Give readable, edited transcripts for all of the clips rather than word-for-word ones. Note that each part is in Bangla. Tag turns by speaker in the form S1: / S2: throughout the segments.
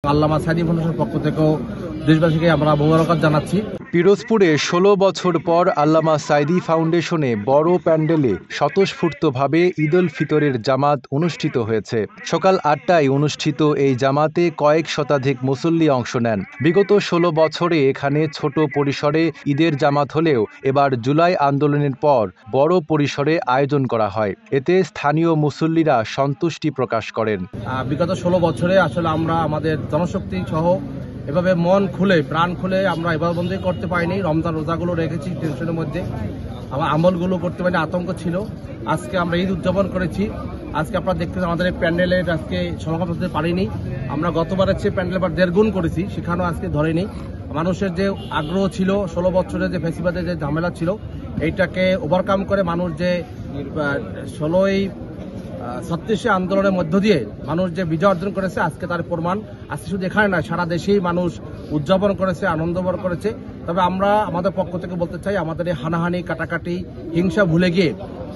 S1: আল্লামা সাইদি ফাউন্ডেশনের পক্ষ থেকেও দেশবাসীকে আমরা মোবারকবাদ জানাচ্ছি।
S2: পিরোজপুরে ১৬ বছর পর আল্লামা সাইদি ফাউন্ডেশনে বড় প্যান্ডেলে স্বতঃস্ফূর্তভাবে ঈদ উল ফিতরের জামাত অনুষ্ঠিত হয়েছে। সকাল ৮টায় অনুষ্ঠিত এই জামাতে কয়েক শতাধিক মুসল্লি অংশ নেন। বিগত ১৬ বছরে এখানে ছোট পরিসরে ঈদের জামাত হলেও এবার জুলাই আন্দোলনের পর বড় পরিসরে আয়োজন করা হয়। এতে স্থানীয় মুসল্লিরা সন্তুষ্টি প্রকাশ করেন।
S1: বিগত ১৬ বছরে আসলে আমরা আমাদের জনশক্তি সহ এভাবে মন খুলে প্রাণ খুলে আমরা ইবাদতবন্দি করতে পারিনি। রমজান রোজাগুলো রেখেছি টেনশনের মধ্যে, আমার আমলগুলো করতে পারিনি, আতঙ্ক ছিল। আজকে আমরা ঈদ উদযাপন করেছি। আজকে আপনারা দেখতেছেন আমাদের এই প্যান্ডেলের আজকে সমাগম করতে পারিনি। আমরা গতবারের চেয়ে প্যান্ডেল আবার ১.৫ গুণ করেছি, সেখানেও আজকে ধরেনি। মানুষের যে আগ্রহ ছিল, ১৬ বছরের যে ফেসিবাদের যে ঝামেলা ছিল, এইটাকে ওভারকাম করে মানুষ যে ১৬ই ছত্রিশে আন্দোলনের মধ্য দিয়ে মানুষ যে বিজয় অর্জন করেছে, আজকে তার প্রমাণ। আজকে শুধু এখানে নয়, সারা দেশেই মানুষ উদযাপন করেছে, আনন্দবর করেছে। তবে আমরা আমাদের পক্ষ থেকে বলতে চাই, আমাদের এই হানাহানি কাটাকাটি হিংসা ভুলে গিয়ে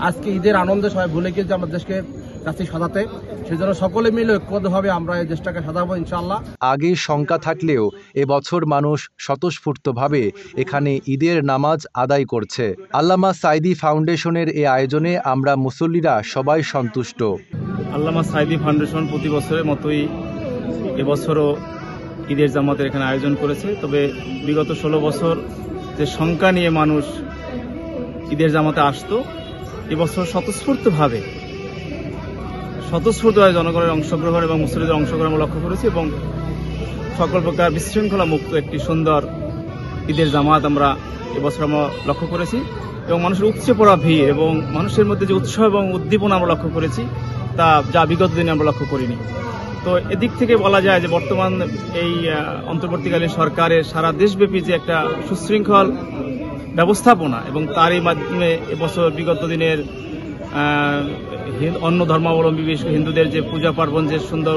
S1: আজকে ঈদের আনন্দে সবাই ভুলে গিয়ে যে আমাদের দেশকে যাচ্ছি সাজাতে, সেজন্য সকলে মিলে ঐক্যবদ্ধভাবে আমরা এই দেশটাকে সাজাবো ইনশাআল্লাহ।
S2: আগে শঙ্কা থাকলেও এবছর মানুষ স্বতঃস্ফূর্তভাবে এখানে ঈদের নামাজ আদায় করছে। আল্লামা সাইদি ফাউন্ডেশনের এই আয়োজনে আমরা মুসল্লিরা সবাই সন্তুষ্ট।
S3: আল্লামা সাইদি ফাউন্ডেশন প্রতি বছরের মতোই এবছরও ঈদের জামাতের এখানে আয়োজন করেছে। তবে বিগত ১৬ বছর যে সংখ্যা নিয়ে মানুষ ঈদের জামাতে আসতো, এবছর স্বতঃস্ফূর্তভাবে জনগণের অংশগ্রহণ এবং মুসল্লিদের অংশগ্রহণ আমরা লক্ষ্য করেছি এবং সকল প্রকার বিশৃঙ্খলা মুক্ত একটি সুন্দর ঈদের জামাত আমরা এবছর আমরা লক্ষ্য করেছি এবং মানুষের উপচে পড়া ভিড় এবং মানুষের মধ্যে যে উৎসাহ এবং উদ্দীপনা আমরা লক্ষ্য করেছি, তা যা বিগত দিনে আমরা লক্ষ্য করিনি। তো এদিক থেকে বলা যায় যে বর্তমান এই অন্তর্বর্তীকালীন সরকারের সারা দেশব্যাপী যে একটা সুশৃঙ্খল ব্যবস্থাপনা এবং তারই মাধ্যমে এবছর বিগত দিনের অন্য ধর্মাবলম্বী বিশেষ করে হিন্দুদের যে পূজা পার্বণ যে সুন্দর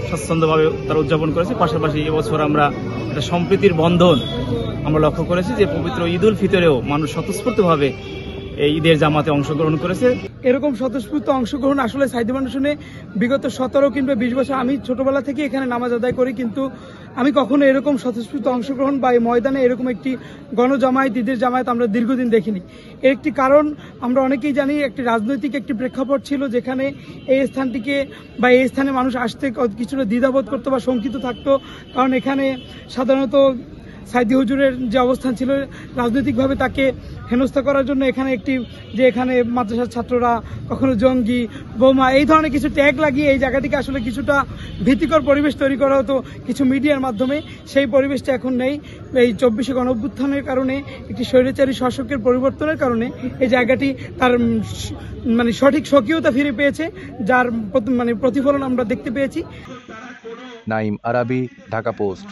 S3: স্বাচ্ছন্দ্যভাবে তারা উদযাপন করেছে, পাশাপাশি এবছর আমরা একটা সম্প্রীতির বন্ধন আমরা লক্ষ্য করেছি যে পবিত্র ঈদ উল ফিতরেও মানুষ স্বতঃস্ফূর্তভাবে এই ঈদের জামাতে অংশগ্রহণ করেছে।
S4: এরকম স্বতঃস্ফূর্ত অংশগ্রহণ আসলে সাইদি ফাউন্ডেশনে বিগত ১৭ কিংবা ২০ বছর, আমি ছোটবেলা থেকে এখানে নামাজ আদায় করি, কিন্তু আমি কখনো এরকম স্বতঃস্ফূর্ত অংশগ্রহণ বা এই ময়দানে এরকম একটি গণজামায়াত, ঈদের জামায়াত আমরা দীর্ঘদিন দেখিনি। এর একটি কারণ আমরা অনেকেই জানি, একটি রাজনৈতিক একটি প্রেক্ষাপট ছিল যেখানে এই স্থানটিকে বা এই স্থানে মানুষ আসতে কিছুটা দ্বিধাবোধ করতো বা শঙ্কিত থাকতো। কারণ এখানে সাধারণত সাইদি হুজুরের যে অবস্থান ছিল, রাজনৈতিকভাবে তাকে হেনস্থা করার জন্য এখানে মাদ্রাসার ছাত্ররা কখনো জঙ্গি, বোমা এই ধরনের কিছু ট্যাগ লাগিয়ে এই জায়গাটিকে আসলে কিছুটা ভীতিকর পরিবেশ তৈরি করা হতো কিছু মিডিয়ার মাধ্যমে। সেই পরিবেশটা এখন নেই। এই ২৪শে গণঅভ্যুত্থানের কারণে, একটি স্বৈরাচারী শাসকের পরিবর্তনের কারণে এই জায়গাটি তার সঠিক স্বকীয়তা ফিরে পেয়েছে, যার প্রতিফলন আমরা দেখতে পেয়েছি।
S2: নাইম আরাবি, ঢাকা পোস্ট।